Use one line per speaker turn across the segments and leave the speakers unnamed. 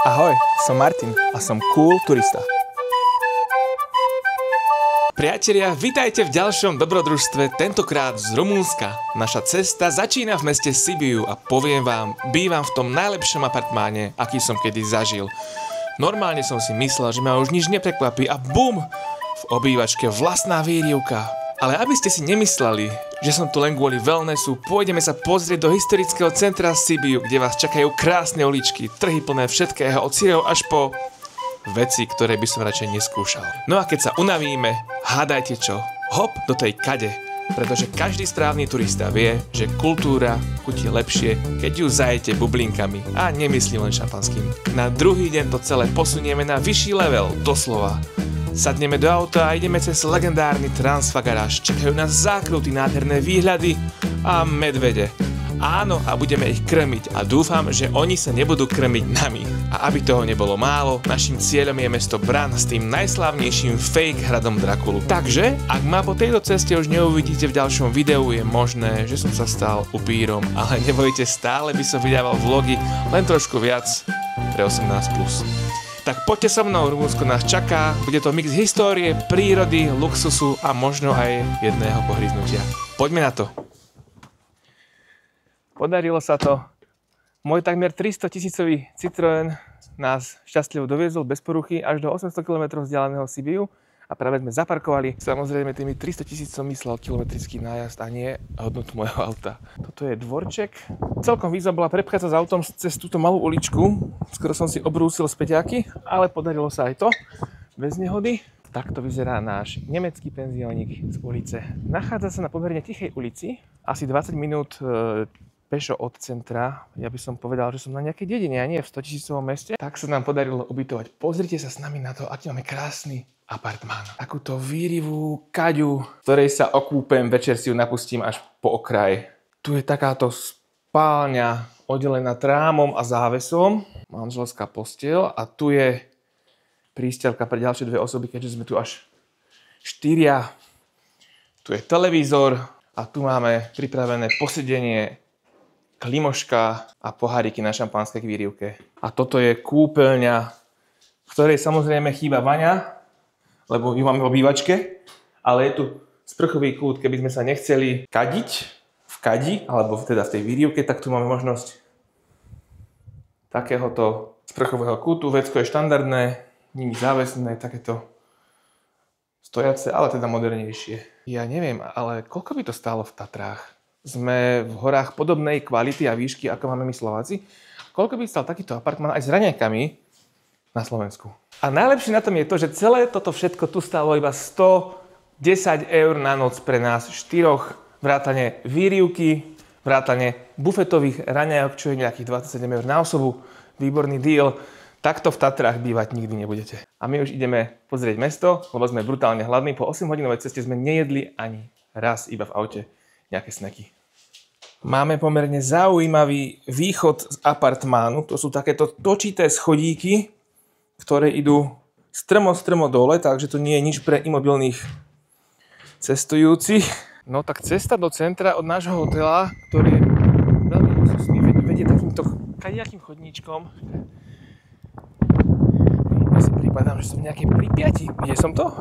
Ahoj, som Martin a som cool turista. Priatelia, vitajte v ďalšom dobrodružstve, tentokrát z Rumunska. Naša cesta začína v meste Sibiu a poviem vám, bývam v tom najlepšom apartmáne, aký som kedy zažil. Normálne som si myslel, že ma už nič neprekvapí a bum! V obývačke vlastná výrivka. Ale aby ste si nemysleli, že som tu len kvôli wellnessu, pôjdeme sa pozrieť do historického centra Sibiu, kde vás čakajú krásne uličky, trhy plné všetkého od syrov až po veci, ktoré by som radšej neskúšal. No a keď sa unavíme, hádajte čo? Hop do tej kade, pretože každý správny turista vie, že kultúra chutí lepšie, keď ju zajete bublinkami a nemyslím len šampanským. Na druhý deň to celé posunieme na vyšší level, doslova. Sadneme do auta a ideme cez legendárny Transfagaráž. Čakajú nás zákruty, nádherné výhľady a medvede. Áno, a budeme ich krmiť a dúfam, že oni sa nebudú krmiť nami. A aby toho nebolo málo, našim cieľom je mesto Bran s tým najslávnejším fake hradom Drakulu. Takže, ak ma po tejto ceste už neuvidíte v ďalšom videu, je možné, že som sa stal upírom. Ale nebojte, stále by som vydával vlogy, len trošku viac pre 18+. Tak poďte so mnou, Rumunsko nás čaká, bude to mix histórie, prírody, luxusu a možno aj jedného pohryznutia. Poďme na to. Podarilo sa to. Môj takmer 300 000-ový Citroën nás šťastlivo doviezol bez poruchy až do 800 km vzdialeného Sibiu a práve sme zaparkovali. Samozrejme tými 300 000 som myslel kilometrický nájazd a nie hodnotu môjho auta. Toto je dvorček. Celkom výzva bola prepchať sa s autom cez túto malú uličku. Skoro som si obrúsil späťáky, ale podarilo sa aj to bez nehody. Takto vyzerá náš nemecký penziónik z ulice. Nachádza sa na pomerne tichej ulici, asi 20 minút pešo od centra. Ja by som povedal, že som na nejakej dedine a nie v 100 000-ovom meste. Tak sa nám podarilo ubytovať. Pozrite sa s nami na to, aký máme krásny apartmán. Takúto výrivú kaďu, v ktorej sa okúpem, večer si ju napustím až po okraj. Tu je takáto spálňa oddelená trámom a závesom. Manželská posteľ a tu je prístelka pre ďalšie dve osoby, keďže sme tu až 4. Tu je televízor a tu máme pripravené posedenie, klimoška a poháriky na šampanskej výrivke. A toto je kúpeľňa, v ktorej samozrejme chýba vaňa, lebo ju máme v obývačke, ale je tu sprchový kút, keby sme sa nechceli kadiť v kadi, alebo teda v tej výrivke, tak tu máme možnosť takéhoto sprchového kútu. Vecko je štandardné, nimi závesné, takéto stojace, ale teda modernejšie. Ja neviem, ale koľko by to stálo v Tatrách? Sme v horách podobnej kvality a výšky, ako máme my Slováci. Koľko by stal takýto apartmán aj s raňajkami na Slovensku? A najlepšie na tom je to, že celé toto všetko tu stálo iba 110 eur na noc pre nás 4, vrátane výrivky, vrátane bufetových raňajok, čo je nejakých 27 eur na osobu. Výborný deal. Takto v Tatrách bývať nikdy nebudete. A my už ideme pozrieť mesto, lebo sme brutálne hladní. Po 8-hodinovej ceste sme nejedli ani raz iba v aute nejaké snacky. Máme pomerne zaujímavý východ z apartmánu. To sú takéto točité schodíky, ktoré idú strmo dole, takže to nie je nič pre imobilných cestujúcich. No tak cesta do centra od nášho hotela, ktorý je veľmi luxusný, vedie takýmto kadejakým chodníčkom. Ja si pripadám, že som v nejakej Pripiati. Kde som to?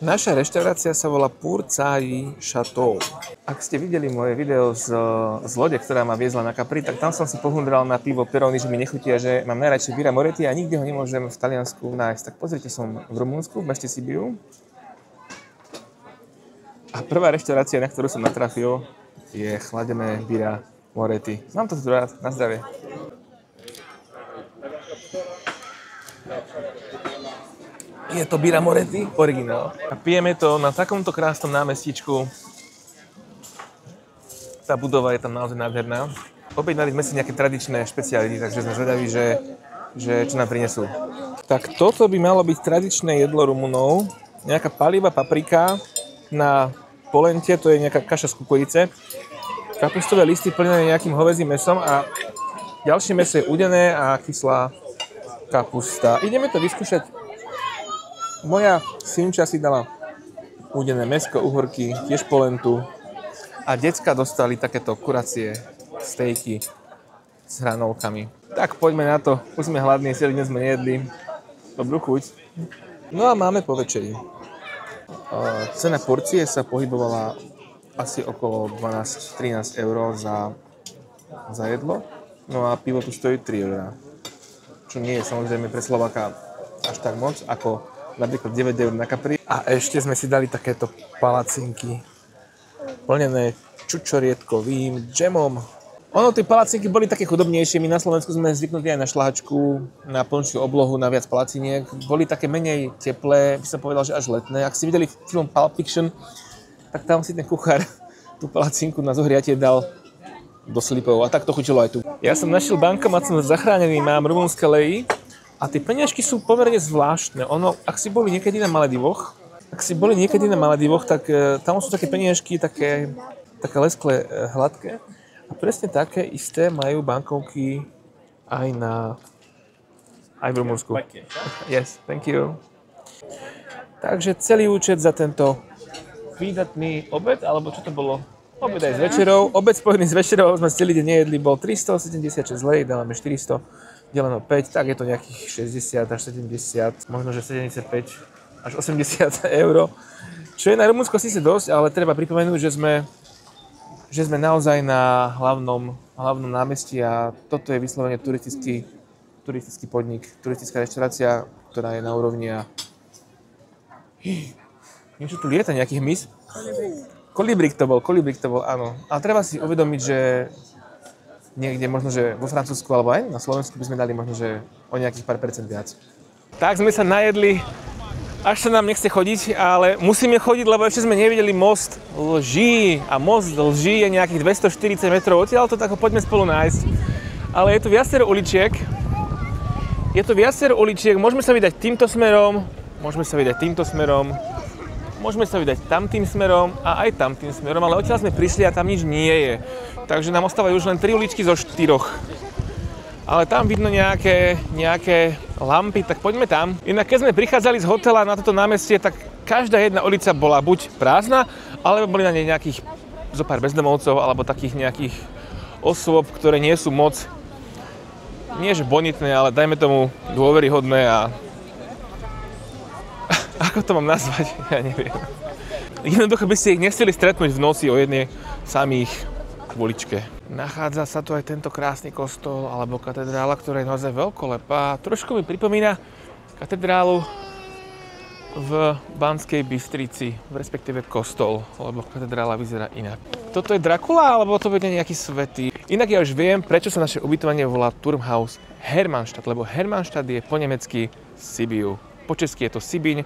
Naša reštaurácia sa volá Purcari Chateau. Ak ste videli moje video z lode, ktorá ma viezla na Capri, tak tam som si pohundral na pivo Peroni, že mi nechutia, že mám najradšej Birra Moretti a nikde ho nemôžem v Taliansku nájsť. Tak pozrite, som v Rumunsku, v meste Sibiu. A prvá reštaurácia, na ktorú som natrafil, je chladené Birra Moretti. Mám to tu rád, na zdravie. Je to Birra Moretti, originál. A pijeme to na takomto krásnom námestičku. Tá budova je tam naozaj nádherná. Objednali sme si nejaké tradičné špeciality, takže sme zvedaví, že čo nám prinesú. Tak toto by malo byť tradičné jedlo Rumunov. Nejaká palivá paprika na polente, to je nejaká kaša z kukurice. Kapustové listy plnené nejakým hoväzím mäsom a ďalšie mäso je udené a kyslá kapusta. Ideme to vyskúšať. Moja synča si dala udené mäsko, uhorky, tiež polentu. A decka dostali takéto kuracie stejky s hranolkami. Tak poďme na to. Už sme hladní, celý deň sme nejedli. Dobrú chuť. No a máme po večeri. Cena porcie sa pohybovala asi okolo 12-13 eur za jedlo. No a pivo tu stojí 3 eur. Čo nie je samozrejme pre Slováka až tak moc, ako napríklad 9 eur na Capri. A ešte sme si dali takéto palacinky plnené čučoriedkovým džemom. Ono, tie palacinky boli také chudobnejšie, my na Slovensku sme zvyknutí aj na šláčku, na plnšiu oblohu, na viac palaciniek. Boli také menej teplé, by som povedal, že až letné. Ak si videli film Pulp Fiction, tak tam si ten kuchár tú palacinku na zohriatie dal do slipov a tak to chutilo aj tu. Ja som našiel bankomat, som zachránený, mám rumunské lejí a tie peniažky sú pomerne zvláštne. Ono, ak si boli niekedy na Maledivoch, tak tam sú také peniažky, také lesklé, hladké. A presne také isté majú bankovky aj v Rumunsku. Yes, thank you. Takže celý účet za tento výdatný obed, alebo čo to bolo? Obed aj s večerou. Obed spojený s večerou sme celý deň nejedli, bol 376 lei, dávame 400 deleno 5, tak je to nejakých 60 až 70, možno že 75 až 80 eur. Čo je na Rumunsko síce dosť, ale treba pripomenúť, že sme naozaj na hlavnom námestí a toto je vyslovene turistický podnik, turistická reštaurácia, ktorá je na úrovni a... Niečo tu lieta, nejaký hmyz? Kolibrík to bol, áno. Ale treba si uvedomiť, že niekde možno, že vo Francúzsku alebo aj na Slovensku by sme dali možno, že o nejakých pár percent viac. Tak sme sa najedli, až sa nám nechce chodiť, ale musíme chodiť, lebo ešte sme nevideli most Lží. A most Lží je nejakých 240 metrov odtiaľ, to tak ho poďme spolu nájsť. Ale je tu viacero uličiek. Môžeme sa vydať týmto smerom, môžeme sa vydať tamtým smerom a aj tamtým smerom, ale odtiaľ sme prišli a tam nič nie je. Takže nám ostávajú už len 3 uličky zo 4. Ale tam vidno nejaké lampy, tak poďme tam. Inak keď sme prichádzali z hotela na toto námestie, tak každá jedna ulica bola buď prázdna, alebo boli na nej nejakých zopár bezdomovcov, alebo takých nejakých osôb, ktoré nie sú moc, nie že bonitné, ale dajme tomu dôveryhodné a... Ako to mám nazvať? Ja neviem. Jednoducho by ste ich nechceli stretnúť v noci o jednej samých v uličke. Nachádza sa tu aj tento krásny kostol alebo katedrála, ktorá je naozaj veľkolepá. Trošku mi pripomína katedrálu v Banskej Bystrici, respektíve kostol, lebo katedrála vyzerá inak. Toto je Dracula, alebo to bude nejaký svätý? Inak ja už viem, prečo sa naše ubytovanie volá Turmhaus Hermannstadt, lebo Hermannstadt je po nemecky Sibiu. Po česky je to Sibiň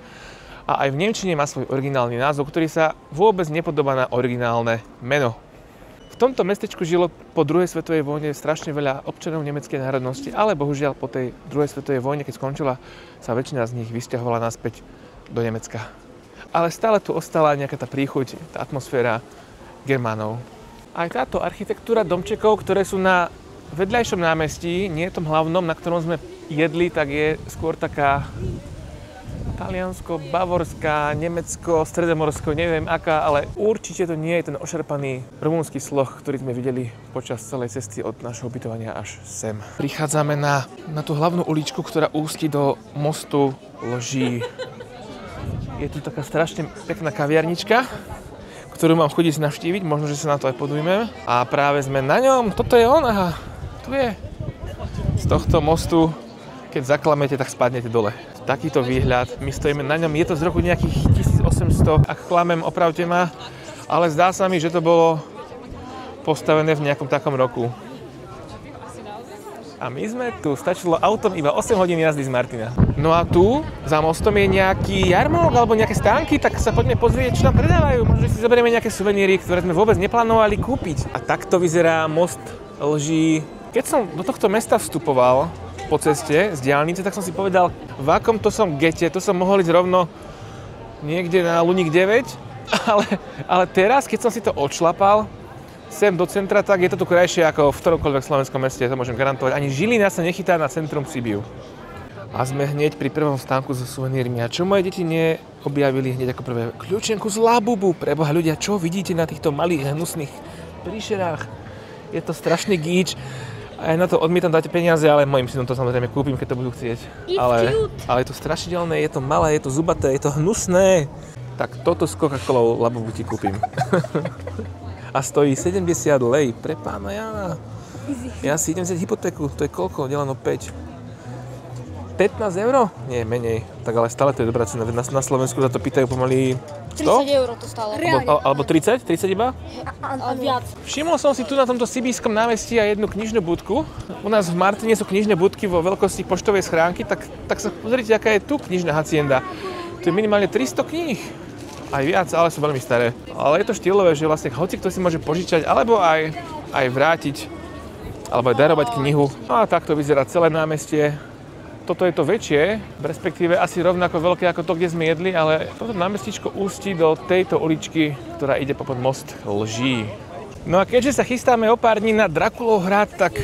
a aj v nemčine má svoj originálny názov, ktorý sa vôbec nepodobá na originálne meno. V tomto mestečku žilo po druhej svetovej vojne strašne veľa občanov nemeckej národnosti, ale bohužiaľ po tej druhej svetovej vojne, keď skončila, sa väčšina z nich vysťahovala naspäť do Nemecka. Ale stále tu ostala nejaká tá príchuť, tá atmosféra Germánov. Aj táto architektúra domčekov, ktoré sú na vedľajšom námestí, nie tom hlavnom, na ktorom sme jedli, tak je skôr taká taliansko, bavorska, nemecko, stredomorsko, neviem aká, ale určite to nie je ten ošarpaný rumúnsky sloh, ktorý sme videli počas celej cesty od našho ubytovania až sem. Prichádzame na tú hlavnú uličku, ktorá ústi do mostu Lží. Je tu taká strašne pekná kaviarnička, ktorú mám chodiť navštíviť, možno, že sa na to aj podujmem. A práve sme na ňom, toto je on, aha, tu je. Z tohto mostu, keď zaklamete, tak spadnete dole. Takýto výhľad, my stojíme na ňom, je to z roku nejakých 1800, ak klamem, opravte ma, ale zdá sa mi, že to bolo postavené v nejakom takom roku. A my sme tu, stačilo autom iba 8 hodín jazdy z Martina. No a tu, za mostom je nejaký jarmok alebo nejaké stánky, tak sa poďme pozrieť, čo tam predávajú. Možno si zoberieme nejaké suveníry, ktoré sme vôbec neplánovali kúpiť. A takto vyzerá most Lží. Keď som do tohto mesta vstupoval po ceste z diaľnice, tak som si povedal, v akom to som gete, to som mohol ísť rovno niekde na Luník 9, ale teraz, keď som si to odšlapal sem do centra, tak je to tu krajšie ako v ktoromkoľvek slovenskom meste, to môžem garantovať. Ani Žilina sa nechytá na centrum Sibiu. A sme hneď pri prvom stánku so suvenírmi. A čo moje deti neobjavili hneď ako prvé? Kľúčenku z Labubu. Preboha ľudia, čo vidíte na týchto malých hnusných príšerách? Je to strašný gíč. A A ja na to odmietam dať peniaze, ale mojim synom to samozrejme kúpim, keď to budú chcieť. Ale je to strašidelné, je to malé, je to zubaté, je to hnusné. Tak toto s Coca-Colou Labubu ti kúpim. A stojí 70 lej, pre pána Jána. Ja si idem vziať hypotéku, to je koľko? Deleno 5. 15 €? Nie, menej. Tak ale stále to je dobrá cena. Na Slovensku za to pýtajú pomaly 100?
30 € to stále.
Alebo 30? 30 iba?
A viac.
Všimol som si tu na tomto sibískom námestí aj jednu knižnú budku. U nás v Martine sú knižné budky vo veľkosti poštovej schránky, tak sa pozrite, aká je tu knižná hacienda. Tu je minimálne 300 kníh. Aj viac, ale sú veľmi staré. Ale je to štýlové, že vlastne hoci kto si môže požičať, alebo aj vrátiť, alebo aj darovať knihu. A takto vyzerá celé námestie. Toto je to väčšie, respektíve asi rovnako veľké ako to, kde sme jedli, ale toto námestičko ústí do tejto uličky, ktorá ide popod most Lží. No a keďže sa chystáme o pár dní na Drakulov hrad, tak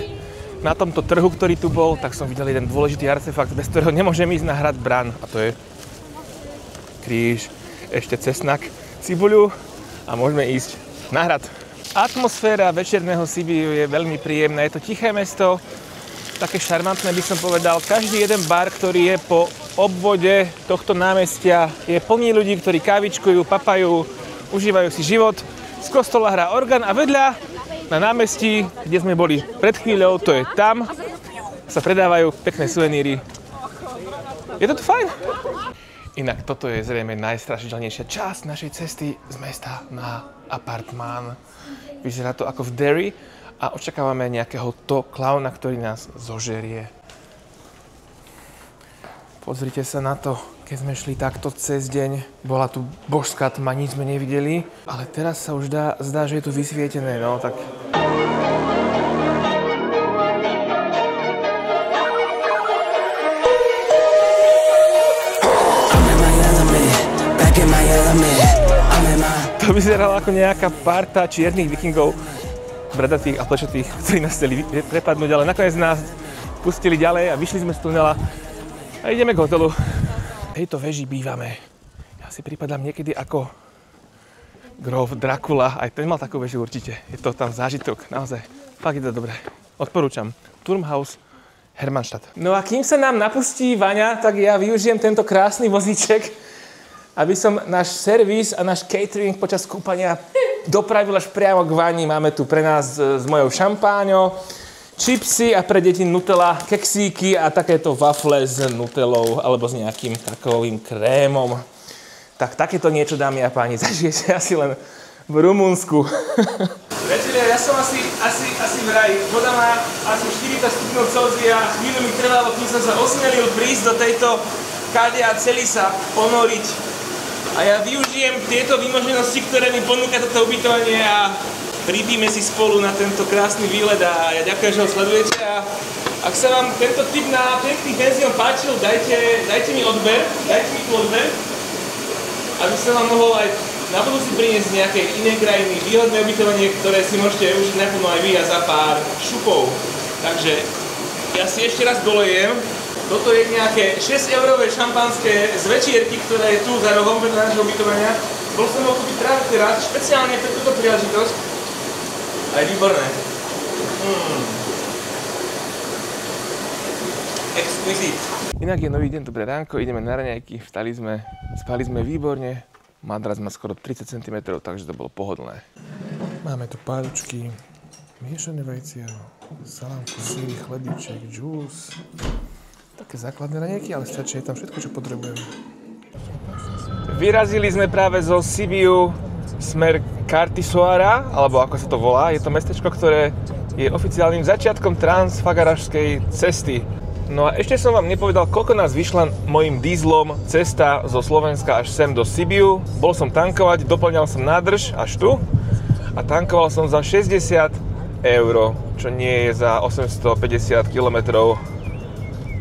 na tomto trhu, ktorý tu bol, tak som videl jeden dôležitý artefakt, bez ktorého nemôžem ísť na hrad Bran. A to je kríž, ešte cesnak, cibuľu a môžeme ísť na hrad. Atmosféra večerného Sibiu je veľmi príjemná, je to tiché mesto, také šarmantné by som povedal. Každý jeden bar, ktorý je po obvode tohto námestia, je plný ľudí, ktorí kávičkujú, papajú, užívajú si život. Z kostola hrá orgán a vedľa na námestí, kde sme boli pred chvíľou, to je tam, sa predávajú pekné suveníry. Je to tu fajn? Inak toto je zrejme najstrašidelnejšia časť našej cesty z mesta na apartmán. Vyzerá to ako v Derry a očakávame nejakého klauna, ktorý nás zožerie. Pozrite sa na to, keď sme šli takto cez deň. Bola tu božská tma, nič sme nevideli, ale teraz sa už zdá, že je tu vysvietené, no tak... To vyzeralo ako nejaká parta čiernych vikingov, bradatých a plešatých, ktorí nás chceli prepadnúť, ale nakoniec nás pustili ďalej a vyšli sme z tunela a ideme k hotelu. V tejto veži bývame. Ja si pripadám niekedy ako Grof Dracula, aj ten mal takú vežu určite. Je to tam zážitok, naozaj. Fakt je to dobré. Odporúčam. Turmhaus Hermannstadt. No a kým sa nám napustí Vaňa, tak ja využijem tento krásny vozíček, aby som náš servis a náš catering počas kúpania dopravil až priamo k vani. Máme tu pre nás s mojou šampáňou, čipsy a pre deti Nutella, keksíky a takéto wafle s Nutellou alebo s nejakým takovým krémom. Tak takéto niečo, dámy a páni, zažijete asi len v Rumunsku. Večeria, ja som asi vraj. Voda má asi 40 stupňov Celzia a chvíľu mi trvalo, kým som sa osmelil prísť do tejto kade a celý sa ponoriť. A ja využijem tieto výmoženosti, ktoré mi ponúka toto ubytovanie a pripíme si spolu na tento krásny výlet a ja ďakujem, že ho sledujete a ak sa vám tento tip na pekný penzión páčil, dajte mi tu odber, aby som vám mohol aj na budúci priniesť z nejakej inej krajiny výhodné ubytovanie, ktoré si môžete užiť naplno aj vy a za pár šupov. Takže ja si ešte raz dolejem. Toto je nejaké 6-eurové šampanské z večierky, ktoré je tu za rohom vedľa nášho ubytovania. Bol som ho kúpiť práve teraz, špeciálne pre túto príležitosť. A je výborné. Exquisite. Inak je nový deň, dobré ránko, ideme na raňajky, spali sme výborne. Madrac má skoro 30 cm, takže to bolo pohodlné. Máme tu páručky, miešané vajcia, salámku, síry, chlebíček, džús. Také základné raňajky, ale stačí, je tam všetko, čo potrebujem. Vyrazili sme práve zo Sibiu smer Kartisoara, alebo ako sa to volá. Je to mestečko, ktoré je oficiálnym začiatkom transfagarašskej cesty. No a ešte som vám nepovedal, koľko nás vyšla mojím dízlom cesta zo Slovenska až sem do Sibiu. Bol som tankovať, doplňal som nádrž až tu a tankoval som za 60 €, čo nie je za 850 km.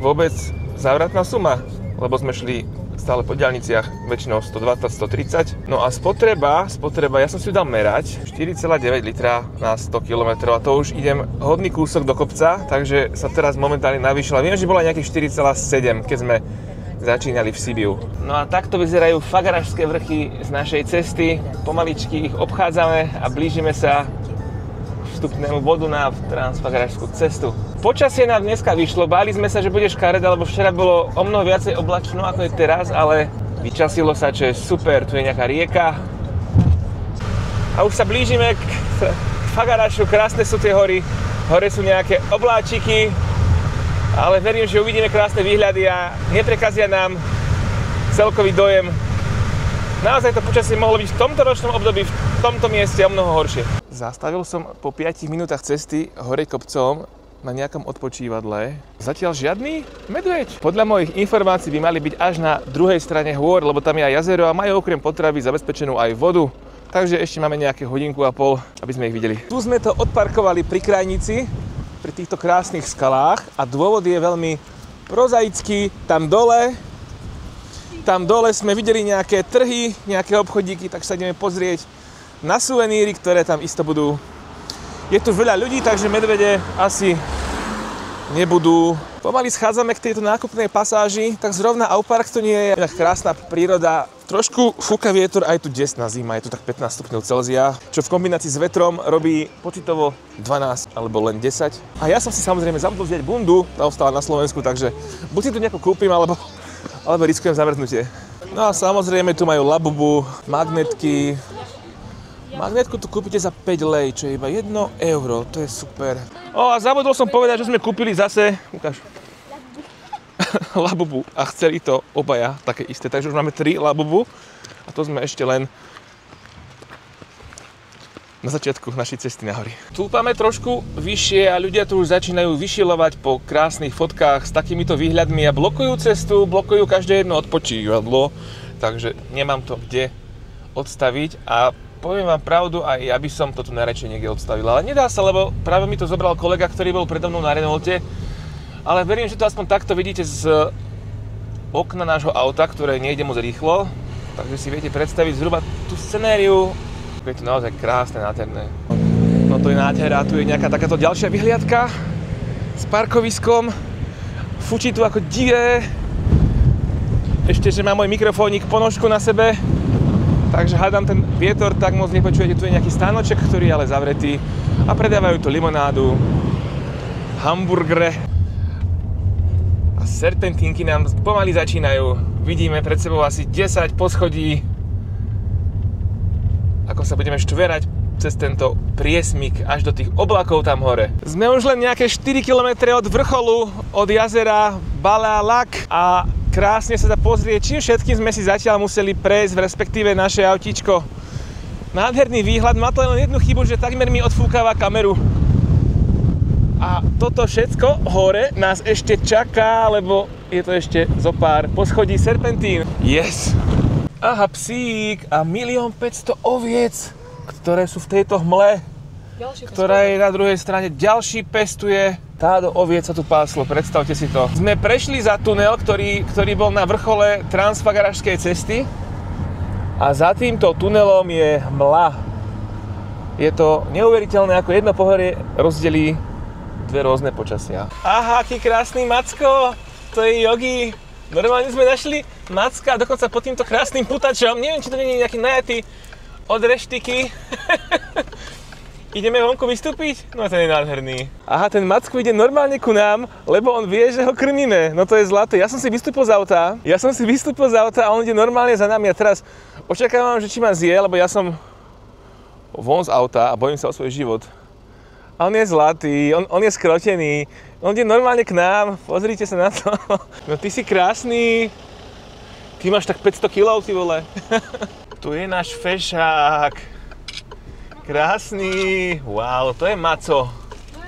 Vôbec závratná suma, lebo sme šli stále po diaľniciach, väčšinou 120-130. No a spotreba, ja som si ju dal merať, 4,9 litra na 100 km a to už idem hodný kúsok do kopca, takže sa teraz momentálne navýšila. Viem, že bola nejakých 4,7, keď sme začínali v Sibiu. No a takto vyzerajú fagarašské vrchy z našej cesty. Pomaličky ich obchádzame a blížime sa v prístupnému bodu na Transfagarašskú cestu. Počasie nám dneska vyšlo, báli sme sa, že bude škaredé, lebo včera bolo o mnoho viacej oblačno ako je teraz, ale vyčasilo sa, čo je super, tu je nejaká rieka. A už sa blížime k Fagarašu, krásne sú tie hory, hore sú nejaké obláčiky, ale verím, že uvidíme krásne výhľady a neprekazia nám celkový dojem. Naozaj to počasie mohlo byť v tomto ročnom období, v tomto mieste o mnoho horšie. Zastavil som po 5 minútach cesty hore kopcom na nejakom odpočívadle. Zatiaľ žiadny medveď. Podľa mojich informácií by mali byť až na druhej strane hôr, lebo tam je aj jazero a majú okrem potravy zabezpečenú aj vodu. Takže ešte máme nejaké hodinku a pol, aby sme ich videli. Tu sme to odparkovali pri krajnici, pri týchto krásnych skalách a dôvod je veľmi prozaický. Tam dole sme videli nejaké trhy, nejaké obchodíky, tak sa ideme pozrieť na suveníry, ktoré tam isto budú. Je tu veľa ľudí, takže medvede asi nebudú. Pomaly schádzame k tejto nákupnej pasáži, tak zrovna Aupark to nie je krásna príroda. Trošku fúka vietor, aj tu desná zima, je tu tak 15 stupňov Celzia, čo v kombinácii s vetrom robí pocitovo 12 alebo len 10. A ja som si samozrejme zabudol vziať bundu, tá ostala na Slovensku, takže buď si tu nejako kúpim, alebo riskujem zamrznutie. No a samozrejme tu majú labubu, magnetky. Magnetku tu kúpite za 5 lej, čo je iba 1 euro, to je super. A zabudol som povedať, že sme kúpili zase, ukáž, labubu a chceli to obaja také isté, takže už máme 3 labubu a to sme ešte len na začiatku našej cesty na hory. Túpame trošku vyššie a ľudia tu už začínajú vyšilovať po krásnych fotkách s takýmito výhľadmi a blokujú cestu, blokujú každé jedno odpočívadlo, takže nemám to kde odstaviť a poviem vám pravdu, aj ja by som to tu najradšej niekde odstavil, ale nedá sa, lebo práve mi to zobral kolega, ktorý bol predo mnou na Renaulte, ale verím, že to aspoň takto vidíte z okna nášho auta, ktoré nejde moc rýchlo, takže si viete predstaviť zhruba tú scenériu. Je to naozaj krásne, nádherné. No to je nádhera, tu je nejaká takáto ďalšia vyhliadka s parkoviskom. Fučí tu ako divé. Ešte, že má môj mikrofónik ponožku na sebe. Takže hádam ten vietor, tak moc nepočujete. Tu je nejaký stánoček, ktorý je ale zavretý. A predávajú tu limonádu, hamburgere. A serpentínky nám pomaly začínajú. Vidíme pred sebou asi 10 poschodí. Ako sa budeme štverať cez tento priesmyk až do tých oblakov tam hore. Sme už len nejaké 4 km od vrcholu, od jazera Balalak a krásne sa dá pozrieť, čím všetkým sme si zatiaľ museli prejsť, v respektíve naše autíčko. Nádherný výhľad, má to len jednu chybu, že takmer mi odfúkava kameru. A toto všetko hore nás ešte čaká, lebo je to ešte zo pár poschodí serpentín. Yes! Aha, psík a 1 500 000 oviec, ktoré sú v tejto hmle, ktorá je na druhej strane. Ďalší pestuje. Tádo oviec sa tu páslo, predstavte si to. Sme prešli za tunel, ktorý bol na vrchole Transfagarašskej cesty a za týmto tunelom je hmla. Je to neuveriteľné, ako jedno pohorie rozdelí dve rôzne počasia. Aha, aký krásny Macko, to je Yogi. Normálne sme našli Macka, dokonca pod týmto krásnym putačom. Neviem, či to nie je nejaký najatý od reštiky. Ideme vonku vystúpiť? No ten je nádherný. Aha, ten Macko ide normálne ku nám, lebo on vie, že ho krmíme. No to je zlaté. Ja som si vystúpil z auta a on ide normálne za nami. A teraz očakávam, že či ma zje, lebo ja som von z auta a bojím sa o svoj život. A on je zlatý, on je skrotený, on ide normálne k nám, pozrite sa na to. No ty si krásny, ty máš tak 500 kg, ty vole. Tu je náš fešák, krásny, wow, to je Maco.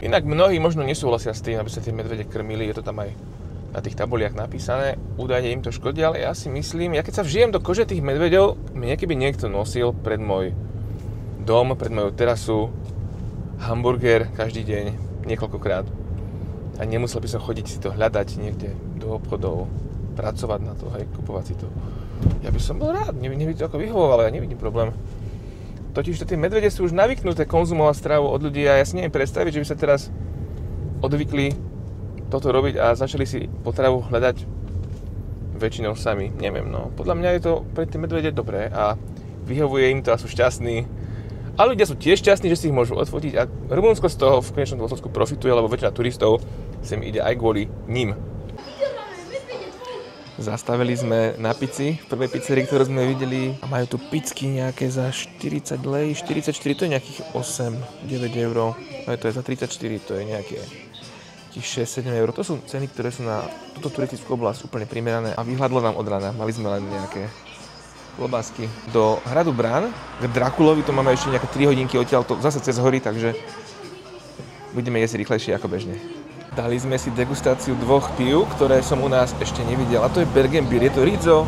Inak mnohí možno nesúhlasia s tým, aby sa tie medvede krmili, je to tam aj na tých tabuliach napísané, údajne im to škodí, ale ja si myslím, ja keď sa vžijem do kože tých medveďov, mne keby niekto nosil pred môj dom, pred moju terasu, hamburger každý deň, niekoľkokrát. A nemusel by som chodiť si to hľadať niekde do obchodov, pracovať na to, hej, kupovať si to. Ja by som bol rád, neviem to ako vyhovoval, ale ja nevidím problém. Totiž tie medvede sú už navyknuté konzumovať stravu od ľudí a ja si neviem predstaviť, že by sa teraz odvykli toto robiť a začali si potravu hľadať väčšinou sami. Neviem, no. Podľa mňa je to pre tie medvede dobré a vyhovuje im to a sú šťastní. Ale ľudia sú tiež šťastní, že si ich môžu odfotiť a Rumunsko z toho v konečnom dôsledku profituje, lebo väčšina turistov sem ide aj kvôli ním. Zastavili sme na pici, v prvej pizzerii, ktorú sme videli, a majú tu picky nejaké za 40 lei, 44, to je nejakých 8-9 eur, ale to je za 34, to je nejaké 6-7 eur. To sú ceny, ktoré sú na túto turistickú oblasť úplne primerané a vyhľadlo nám od rána. Mali sme len nejaké klobásky. Do hradu Brán, k Drakulovi, to máme ešte nejaké 3 hodinky odtiaľ, to zase cez hory, takže budeme jesť rýchlejšie ako bežne. Dali sme si degustáciu 2 pív, ktoré som u nás ešte nevidel. A to je Bergenbier, je to Rizzo,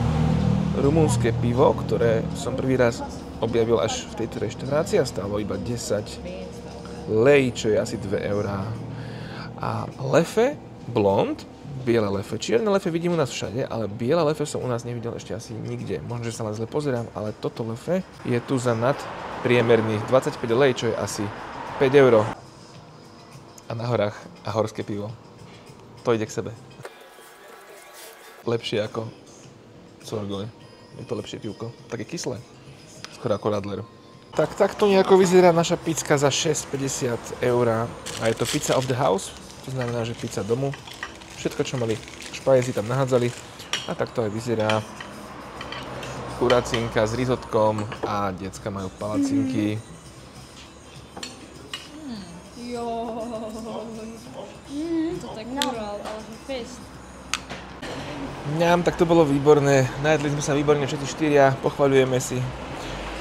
rumunské pivo, ktoré som prvý raz objavil až v tejto reštaurácii a stálo iba 10 lei, čo je asi 2 eurá. A lefe, blond, biele lefe. Čierne lefe vidím u nás všade, ale biele lefe som u nás nevidel ešte asi nikde. Možno, že sa len zle pozerám, ale toto lefe je tu za nadpriemerných 25 lei, čo je asi 5 euro. A na horách a horské pivo. To ide k sebe. Lepšie ako Sorgoe. Je to lepšie pivko. Také kyslé. Skoro ako Radler. Tak takto nejako vyzerá naša pizka za 6,50 eur. A je to pizza of the house. To znamená, že pizza domu. Všetko, čo mali špajezi, tam nahádzali. A takto aj vyzerá. Kuracínka s risotkom a decka majú palacinky.
To tak kurál, ale fest.
Mňam, tak to bolo výborné. Najedli sme sa výborne všetci 4, pochvaľujeme si.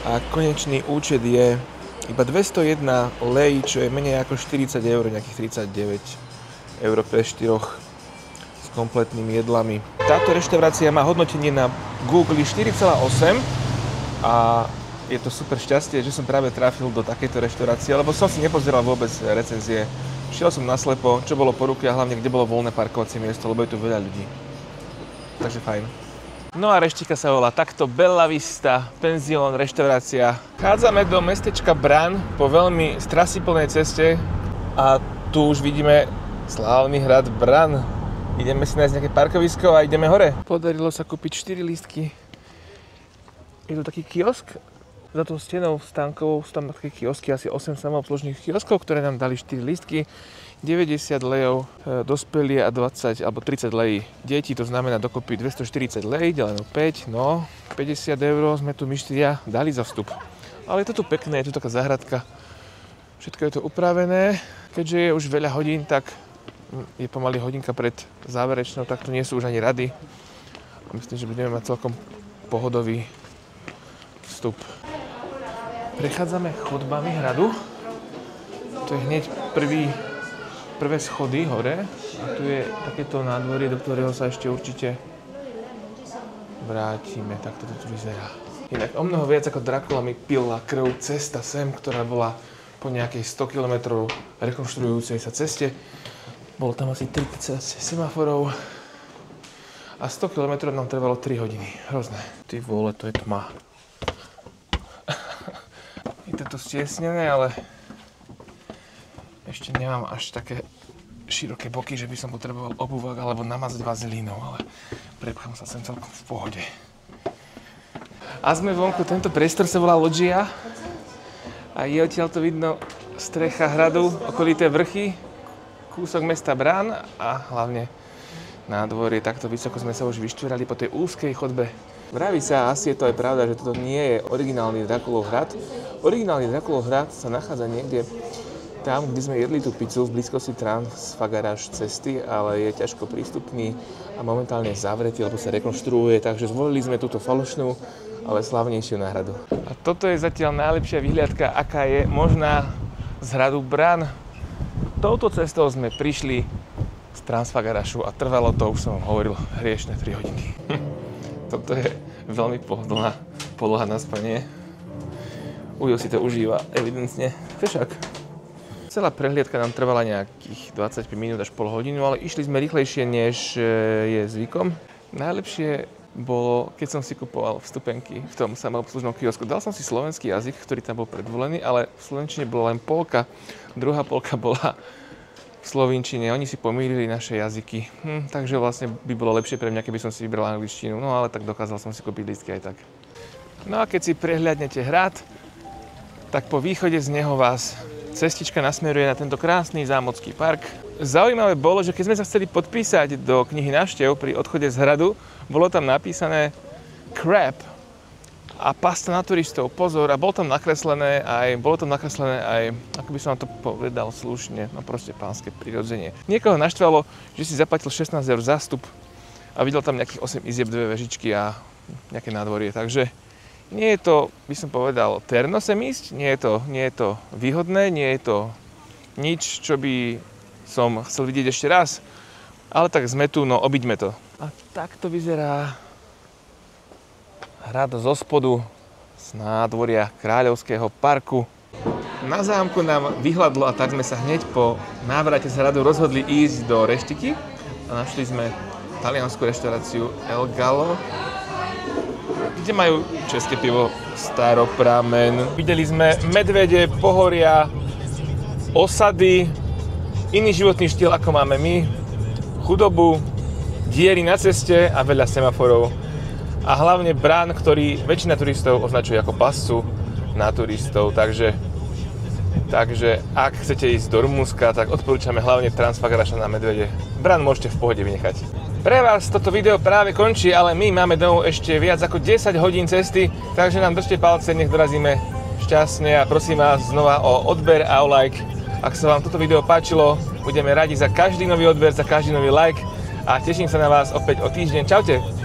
A konečný účet je iba 201 lei, čo je menej ako 40 eur, nejakých 39 eur pre 4 s kompletnými jedlami. Táto reštaurácia má hodnotenie na Google 4,8 a je to super šťastie, že som práve trafil do takejto reštaurácie, lebo som si nepozeral vôbec recenzie. Šiel som naslepo, čo bolo po ruke a hlavne kde bolo voľné parkovacie miesto, lebo je tu veľa ľudí. Takže fajn. No a reštika sa volá takto Bella Vista, penzión, reštaurácia. Chádzame do mestečka Brán po veľmi strasiplnej ceste a tu už vidíme slávny hrad Brán. Ideme si nájsť nejaké parkovisko a ideme hore. Podarilo sa kúpiť 4 lístky. Je tu taký kiosk. Za tou stenou stánkovou sú tam také kiosky, asi 8 samoobslužných kioskov, ktoré nám dali 4 lístky, 90 lejov dospelí a 20 alebo 30 lejí deti, to znamená dokopy 240 lejí, deleno 5, no 50 eur sme tu my 4 dali za vstup. Ale je to tu pekné, je tu taká záhradka, všetko je to upravené, keďže je už veľa hodín, tak je pomaly hodinka pred záverečnou, tak tu nie sú už ani rady. Myslím, že budeme mať celkom pohodový vstup. Prechádzame chodbami hradu. To je hneď prvé schody hore. A tu je takéto nádvorie, do ktorého sa ešte určite vrátime. Takto to tu vyzerá. Inak o mnoho viac ako Dracula mi pila krv cesta sem, ktorá bola po nejakej 100 km rekonštruujúcej sa ceste. Bolo tam asi 30 semaforov. A 100 km nám trvalo 3 hodiny. Hrozné. Ty vole, to je tma. Je to stiesnené, ale ešte nemám až také široké boky, že by som potreboval obuvák alebo namazať vazelínou, ale prepchám sa sem celkom v pohode. A sme vonku, tento priestor sa volá Loggia a je odtiaľ to vidno strecha hradu, okolité vrchy, kúsok mesta Brán a hlavne nádvorie. Takto vysoko sme sa už vyštúrali po tej úzkej chodbe. Vraví sa, asi je to aj pravda, že toto nie je originálny Drakulov hrad. Originálny Drakulov hrad sa nachádza niekde tam, kde sme jedli tú pizzu v blízkosti Transfagaráž cesty, ale je ťažko prístupný a momentálne zavretý, lebo sa rekonštruuje, takže zvolili sme túto falošnú, ale slávnejšiu náhradu. A toto je zatiaľ najlepšia vyhliadka, aká je možná z hradu Brán. Touto cestou sme prišli z Transfagarášu a trvalo to, už som vám hovoril, hriešne 3 hodiny. Toto je veľmi pohodlná poloha na spanie. Ujo si to užíva, evidentne. Však. Celá prehliadka nám trvala nejakých 25 minút až pol hodinu, ale išli sme rýchlejšie, než je zvykom. Najlepšie bolo, keď som si kupoval vstupenky v tom samoobslužnom kiosku. Dal som si slovenský jazyk, ktorý tam bol predvolený, ale v slovenčine bola len polka. Druhá polka bola v slovinčine, oni si pomýlili naše jazyky. Takže vlastne by bolo lepšie pre mňa, keby som si vybral angličtinu, no ale tak dokázal som si kúpiť lístky aj tak. No a keď si prehliadnete hrad, tak po východe z neho vás cestička nasmeruje na tento krásny zámocký park. Zaujímavé bolo, že keď sme sa chceli podpísať do knihy návštev pri odchode z hradu, bolo tam napísané crab a pasta na turistov, pozor, a bolo tam nakreslené aj, ako by som vám to povedal slušne, no proste pánske prirodzenie. Niekoho naštvalo, že si zaplatil 16 € za vstup a videl tam nejakých 8 izieb, 2 vežičky a nejaké nádvorie, takže nie je to, by som povedal, terno sem ísť, nie je to výhodné, nie je to nič, čo by som chcel vidieť ešte raz, ale tak sme tu, no obiďme to. A takto vyzerá hrad zo spodu, z nádvoria Kráľovského parku. Na zámku nám vyhľadlo a tak sme sa hneď po návrate z hradu rozhodli ísť do reštiky a našli sme taliansku reštauráciu El Gallo, kde majú české pivo Staropramen. Videli sme medvede, pohoria, osady, iný životný štýl ako máme my, chudobu, diery na ceste a veľa semaforov. A hlavne brán, ktorý väčšina turistov označuje ako pascu na turistov. Takže ak chcete ísť do Rumunska, tak odporúčame hlavne Transfagaraša na medvede. Brán môžete v pohode vynechať. Pre vás toto video práve končí, ale my máme domov ešte viac ako 10 hodín cesty, takže nám držte palce, nech dorazíme šťastne a prosím vás znova o odber a o like. Ak sa vám toto video páčilo, budeme radi za každý nový odber, za každý nový like a teším sa na vás opäť o týždeň. Čaute!